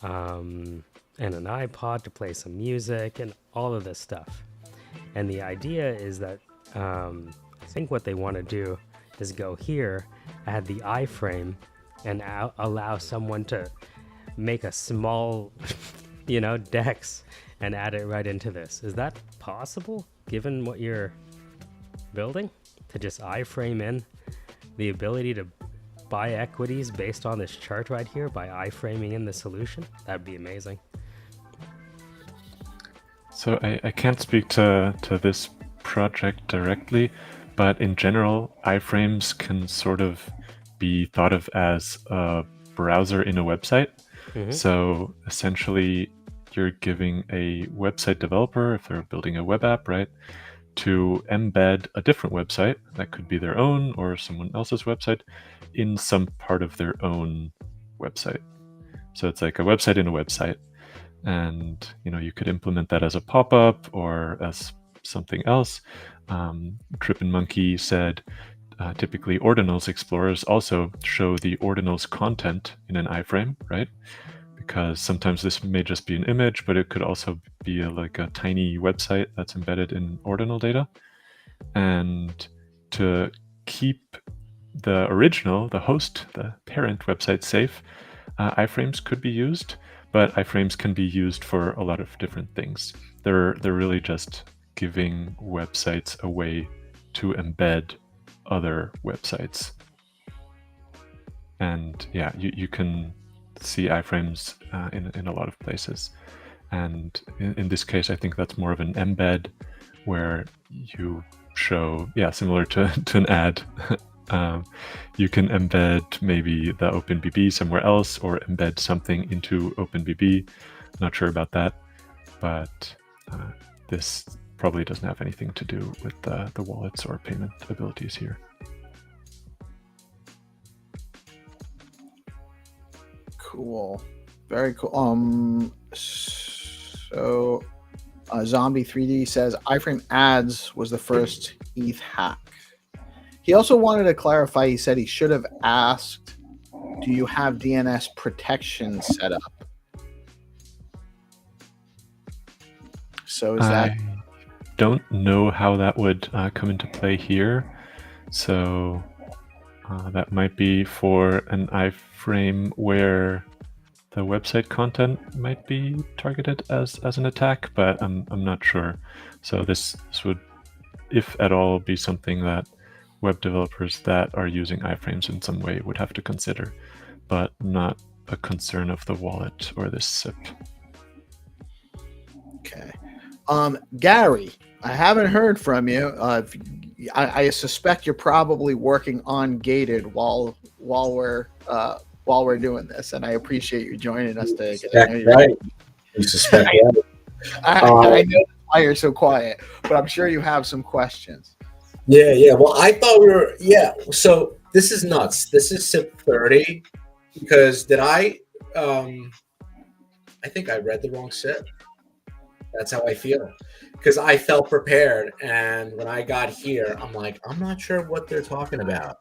and an iPod to play some music and all of this stuff. And the idea is that I think what they want to do is go here, add the iframe, and allow someone to make a small, DEX and add it right into this. Is that possible, given what you're building? to just iframe in the ability to buy equities based on this chart right here by iframing in the solution? That'd be amazing. So I can't speak to this project directly, but in general, iframes can sort of be thought of as a browser in a website. So essentially, you're giving a website developer, if they're building a web app, right, to embed a different website that could be their own or someone else's website in some part of their own website. So it's like a website in a website. And you could implement that as a pop-up or as something else. Trippin' Monkey said typically ordinals explorers also show the ordinals content in an iframe, right? Because sometimes this may just be an image, but it could also be like a tiny website that's embedded in ordinal data. And to keep the original, the host, the parent website safe, iframes could be used. But iframes can be used for a lot of different things. They're really just giving websites a way to embed other websites. And yeah, you can see iframes in a lot of places. And in this case, I think that's more of an embed where you show, similar to an ad. You can embed maybe the OpenBB somewhere else or embed something into OpenBB. Not sure about that, but this probably doesn't have anything to do with the wallets or payment abilities here. Cool. Very cool. So Zombie 3D says iframe ads was the first ETH hack. He also wanted to clarify, he said he should have asked, do you have DNS protection set up? So is that... I don't know how that would come into play here. So that might be for an iframe where the website content might be targeted as an attack, but I'm not sure. So this would, if at all, be something that web developers that are using iframes in some way would have to consider, but not a concern of the wallet or this SIP. Okay. Gary, I haven't heard from you. I suspect you're probably working on Gated while we're doing this, and I appreciate you joining us to get to know you. Right. You suspect that. I know that's why you're so quiet, but I'm sure you have some questions. Yeah. Well, I thought we were, so this is nuts. This is SIP-030 because I think I read the wrong SIP. That's how I feel. Because I felt prepared, and when I got here, I'm like, I'm not sure what they're talking about.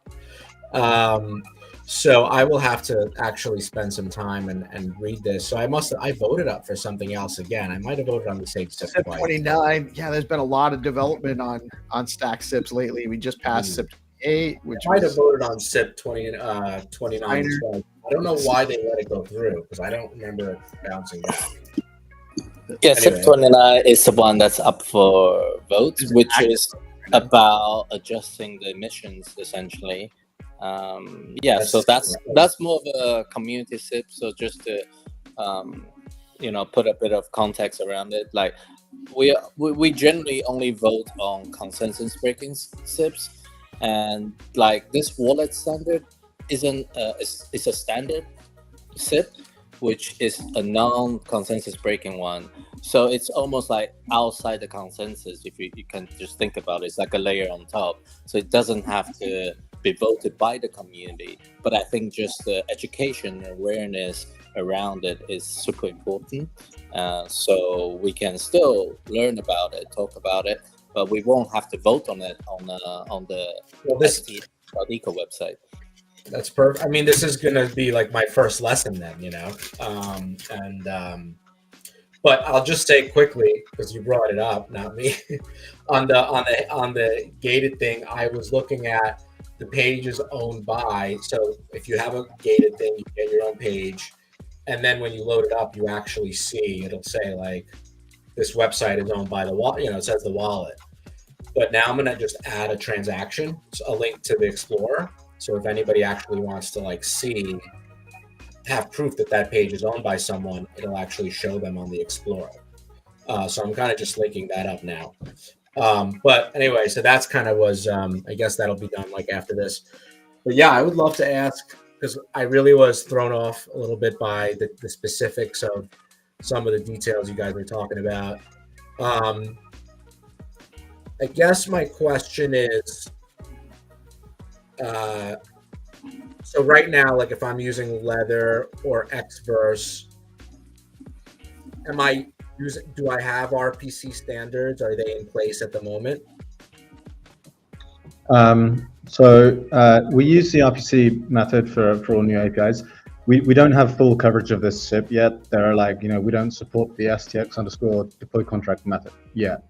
So I will have to actually spend some time and read this. So I voted up for something else again. I might have voted on the same SIP. SIP-29. Yeah, there's been a lot of development on stack SIPs lately. We just passed SIP-8, which I might have voted on SIP-29 as well. I don't know why they let it go through, because I don't remember it bouncing back. Yeah, Anyway. SIP-29 is the one that's up for vote, which is about adjusting the emissions, essentially. So that's more of a community SIP. So just to put a bit of context around it, like we generally only vote on consensus breaking SIPs, and like this wallet standard isn't it's a standard SIP, which is a non-consensus breaking one. So it's almost like outside the consensus. If you can just think about it, it's like a layer on top. So it doesn't have to be voted by the community. But I think just the education and awareness around it is super important. So we can still learn about it, talk about it, but we won't have to vote on it on the ST.eco website. That's perfect. I mean, this is going to be like my first lesson then, but I'll just say quickly, because you brought it up, not me, on the gated thing, I was looking at the pages owned by. So if you have a gated thing, you get your own page. And then when you load it up, you actually see, it'll say like, this website is owned by the wallet, it says the wallet. But now I'm going to just add a transaction, so a link to the Explorer. So if anybody actually wants to like have proof that that page is owned by someone, it'll actually show them on the Explorer. So I'm kind of just linking that up now. But anyway, so that's kind of was, I guess that'll be done like after this. But yeah, I would love to ask, because I really was thrown off a little bit by the specifics of some of the details you guys were talking about. I guess my question is, so right now, like if I'm using Leather or Xverse, do I have RPC standards? Are they in place at the moment? We use the RPC method for all new APIs. We don't have full coverage of this SIP yet. There are we don't support the STX_deploy contract method yet.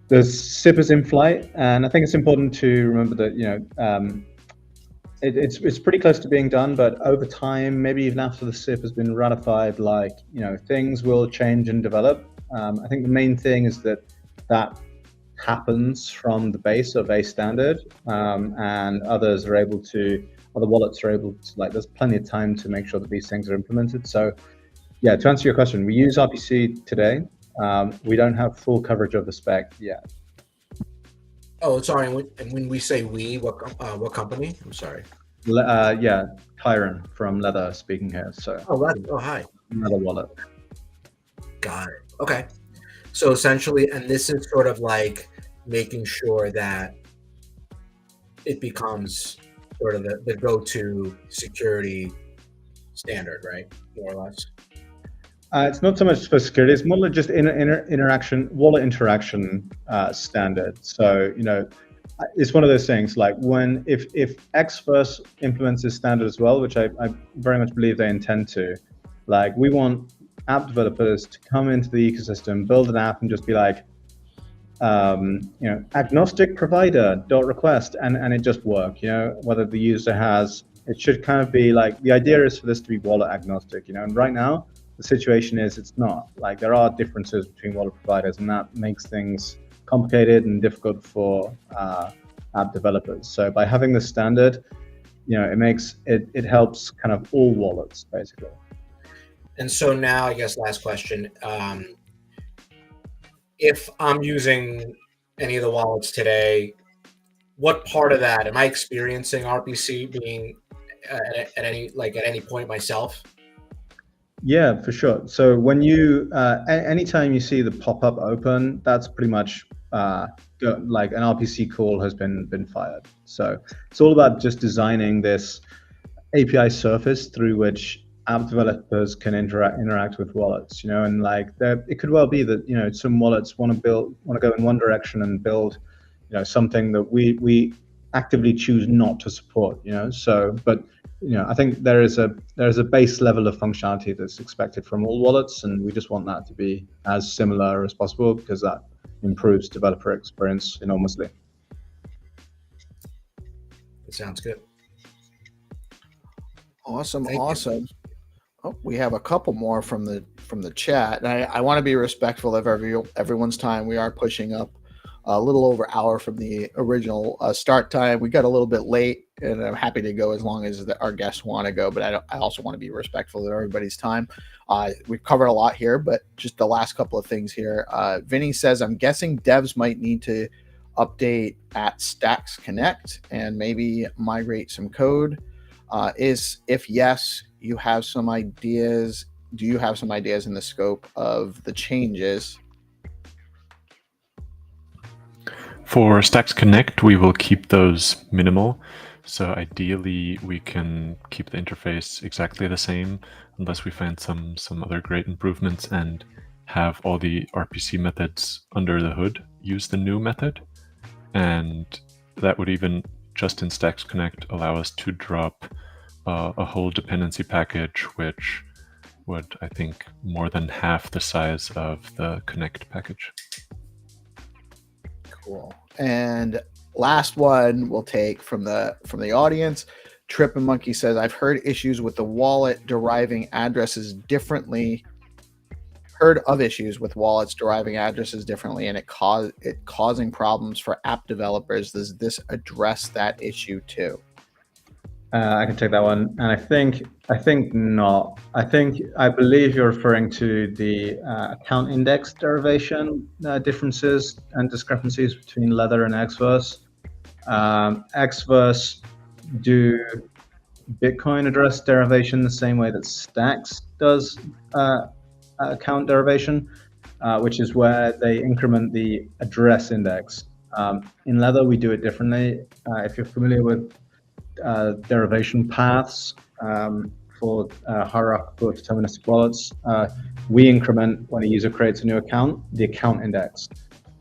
The SIP is in flight, and I think it's important to remember that it's pretty close to being done, but over time, maybe even after the SIP has been ratified, things will change and develop. I think the main thing is that happens from the base of a standard, and other wallets are able to, there's plenty of time to make sure that these things are implemented. So yeah, to answer your question, we use RPC today. We don't have full coverage of the spec yet. Oh, sorry. And when we say what company? I'm sorry. Kyran from Leather speaking here. So. Oh, Leather. Oh, hi. Leather wallet. Got it. Okay. So essentially, and this is sort of like making sure that it becomes sort of the go-to security standard, right? More or less. It's not so much for security; it's more like just wallet interaction standard. So it's one of those things. Like if Xverse implements this standard as well, which I very much believe they intend to. Like we want app developers to come into the ecosystem, build an app, and just be like, agnostic provider .request, and it just work. Whether the user has, it should kind of be like the idea is for this to be wallet agnostic. And right now. The situation is it's not. Like there are differences between wallet providers, and that makes things complicated and difficult for app developers. So by having the standard, it helps kind of all wallets basically. And so now, I guess last question: if I'm using any of the wallets today, what part of that am I experiencing RPC being at any point myself? Yeah, for sure. So when you, anytime you see the pop-up open, that's pretty much like an RPC call has been fired. So it's all about just designing this API surface through which app developers can interact with wallets. And it could well be that some wallets want to go in one direction and build something that we actively choose not to support. But I think there is a base level of functionality that's expected from all wallets, and we just want that to be as similar as possible because that improves developer experience enormously. It sounds good. Awesome. Oh, we have a couple more from the chat, and I want to be respectful of everyone's time. We are pushing up a little over an hour from the original start time. We got a little bit late, and I'm happy to go as long as our guests want to go, but I also want to be respectful of everybody's time. We've covered a lot here, but just the last couple of things here. Vinny says, I'm guessing devs might need to update at Stacks Connect and maybe migrate some code. If yes, you have some ideas. Do you have some ideas in the scope of the changes? For Stacks Connect, we will keep those minimal. So ideally, we can keep the interface exactly the same, unless we find some other great improvements, and have all the RPC methods under the hood use the new method. And that would even, just in Stacks Connect, allow us to drop a whole dependency package, which would, I think, more than half the size of the Connect package. Cool. And last one we'll take from the audience. Trip and Monkey says, I've heard issues with the wallet deriving addresses differently. heard of issues with wallets deriving addresses differently and it causing problems for app developers. Does this address that issue too? I can take that one, and I think not. I believe you're referring to the account index derivation differences and discrepancies between Leather and Xverse. Xverse do Bitcoin address derivation the same way that Stacks does account derivation, which is where they increment the address index. In Leather, we do it differently. If you're familiar with derivation paths for hierarchical deterministic wallets, we increment when a user creates a new account, the account index,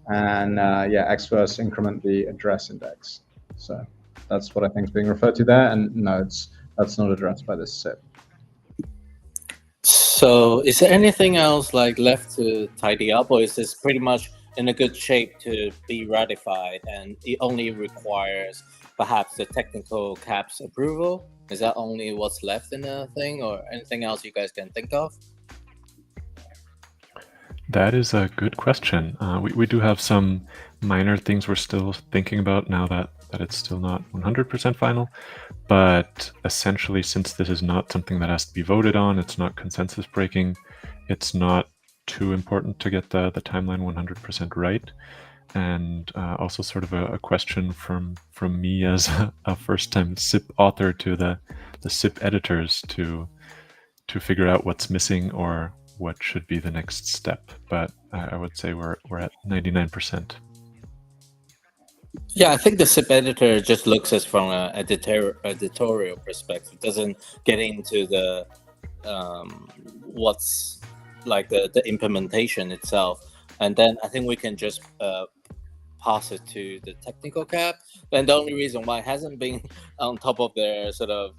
and Xverse increment the address index. So that's what I think is being referred to there, and no, that's not addressed by this SIP. So is there anything else like left to tidy up, or is this pretty much in a good shape to be ratified and it only requires perhaps the technical caps approval? Is that only what's left in the thing, or anything else you guys can think of? That is a good question. We do have some minor things we're still thinking about now that it's still not 100% final. But essentially, since this is not something that has to be voted on, it's not consensus breaking, it's not too important to get the timeline 100% right. And also sort of a question from me as a first-time SIP author to the SIP editors to figure out what's missing or what should be the next step. But I would say we're at 99%. Yeah, I think the SIP editor just looks at from an editorial perspective. It doesn't get into the what's like the implementation itself. And then I think we can just pass it to the technical cap. And the only reason why it hasn't been on top of their sort of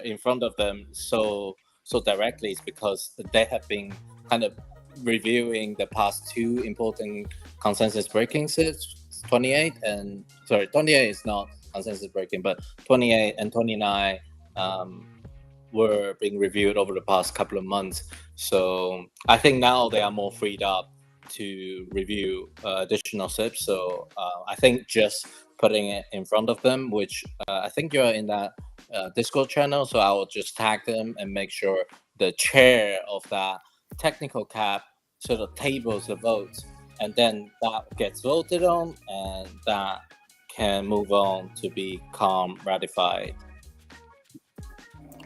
in front of them so directly is because they have been kind of reviewing the past two important consensus breaking SIPs. 28 is not consensus breaking, but 28 and 29 were being reviewed over the past couple of months. So I think now they are more freed up to review additional SIPs. So I think just putting it in front of them, which I think you're in that Discord channel, so I will just tag them and make sure the chair of that technical cap sort of tables the votes, and then that gets voted on, and that can move on to become ratified.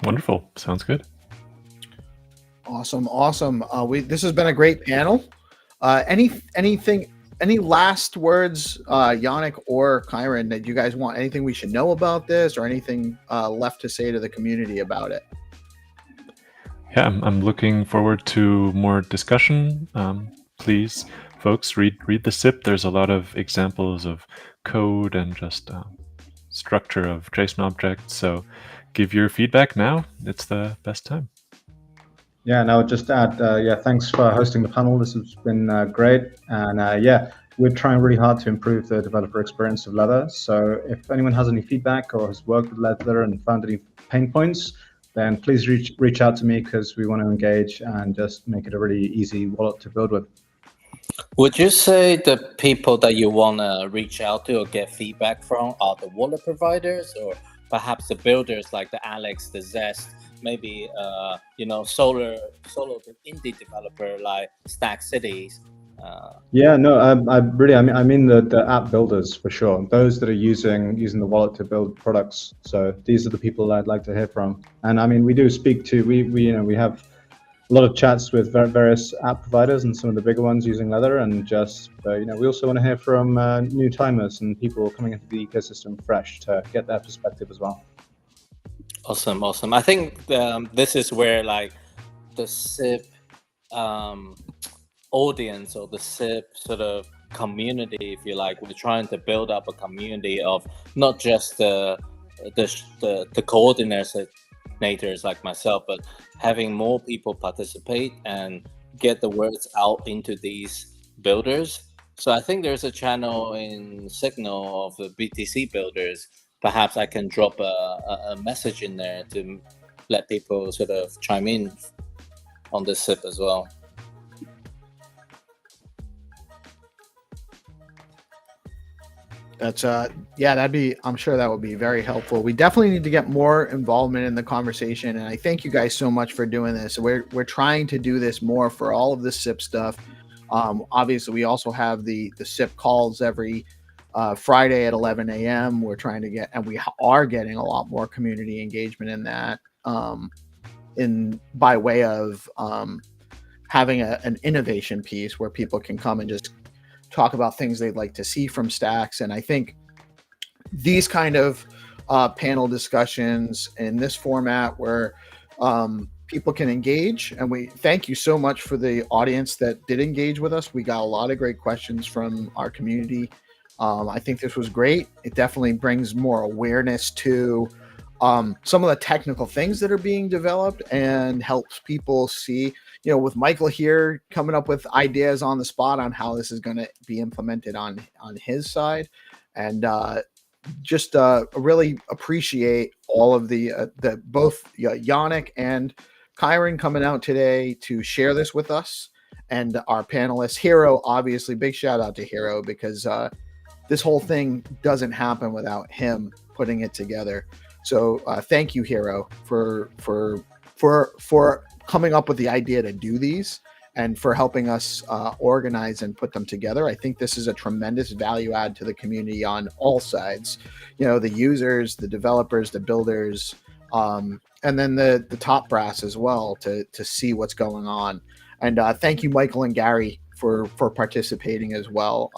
Wonderful. Sounds good. Awesome. This has been a great panel. Any last words, Jannik or Kyran, that you guys want? Anything we should know about this, or anything left to say to the community about it? Yeah, I'm looking forward to more discussion. Please, folks, read the SIP. There's a lot of examples of code and just structure of JSON objects. So give your feedback now. It's the best time. Yeah, and I would just add, thanks for hosting the panel. This has been great. And we're trying really hard to improve the developer experience of Leather. So if anyone has any feedback or has worked with Leather and found any pain points, then please reach out to me, because we want to engage and just make it a really easy wallet to build with. Would you say the people that you want to reach out to or get feedback from are the wallet providers, or perhaps the builders like the Alex, the Zest, maybe solo indie developer like Stack Cities? I mean the app builders for sure. Those that are using the wallet to build products. So these are the people I'd like to hear from. And I mean, we do speak to we have a lot of chats with various app providers and some of the bigger ones using Leather, and just we also want to hear from new timers and people coming into the ecosystem fresh to get their perspective as well. Awesome. I think this is where like the SIP audience, or the SIP sort of community, if you like, we're trying to build up a community of not just the coordinators like myself, but having more people participate and get the words out into these builders. So I think there's a channel in Signal of the BTC builders. Perhaps I can drop a message in there to let people sort of chime in. on the SIP as well. That's yeah, I'm sure that would be very helpful. We definitely need to get more involvement in the conversation, and I thank you guys so much for doing this. We're trying to do this more for all of the SIP stuff. Obviously, we also have the SIP calls every Friday at 11 a.m. We're trying to get, and we are getting a lot more community engagement in that, by way of having an innovation piece where people can come and just talk about things they'd like to see from Stacks. And I think these kind of panel discussions in this format where people can engage, and we thank you so much for the audience that did engage with us. We got a lot of great questions from our community. I think this was great. It definitely brings more awareness to some of the technical things that are being developed and helps people see, with Michael here coming up with ideas on the spot on how this is going to be implemented on his side. And just really appreciate all of the both Jannik and Kyran coming out today to share this with us, and our panelists. Hero, obviously, big shout out to Hero, because this whole thing doesn't happen without him putting it together. So thank you, Hero, for coming up with the idea to do these and for helping us organize and put them together. I think this is a tremendous value add to the community on all sides. The users, the developers, the builders, and then the top brass as well to see what's going on. And thank you, Michael and Gary, for participating as well.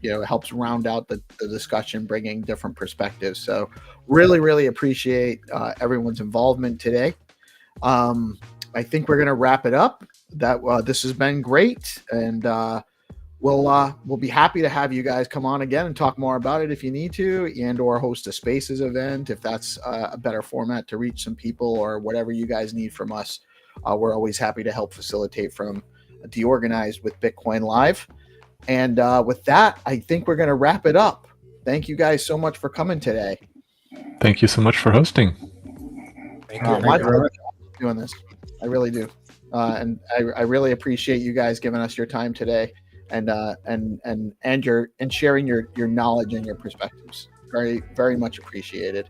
It helps round out the discussion, bringing different perspectives. So really, really appreciate everyone's involvement today. I think we're going to wrap it up. This has been great, and we'll be happy to have you guys come on again and talk more about it if you need to, and or host a Spaces event if that's a better format to reach some people, or whatever you guys need from us. We're always happy to help facilitate from DeOrganized with Bitcoin Live. And with that, I think we're going to wrap it up. Thank you guys so much for coming today. Thank you so much for hosting. Thank you. My pleasure doing this. I really do. And I really appreciate you guys giving us your time today, and sharing your knowledge and your perspectives. Very, very much appreciated.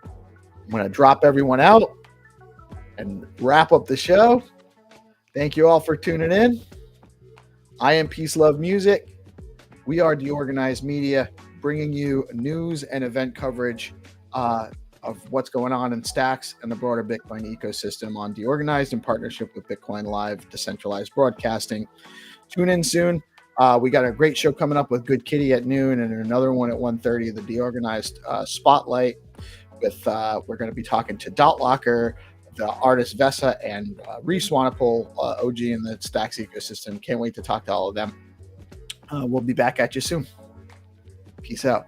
I'm going to drop everyone out and wrap up the show. Thank you all for tuning in. I am PeaceLoveMusic. We are DeOrganized Media, bringing you news and event coverage of what's going on in Stacks and the broader Bitcoin ecosystem on DeOrganized in partnership with Bitcoin Live Decentralized Broadcasting. Tune in soon. We got a great show coming up with Good Kitty at noon, and another one at 1:30, the DeOrganized Spotlight. We're going to be talking to Dotlocker, the artist Vesa, and Reese Swanepoel, OG in the Stacks ecosystem. Can't wait to talk to all of them. We'll be back at you soon. Peace out.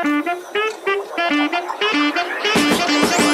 Thank you.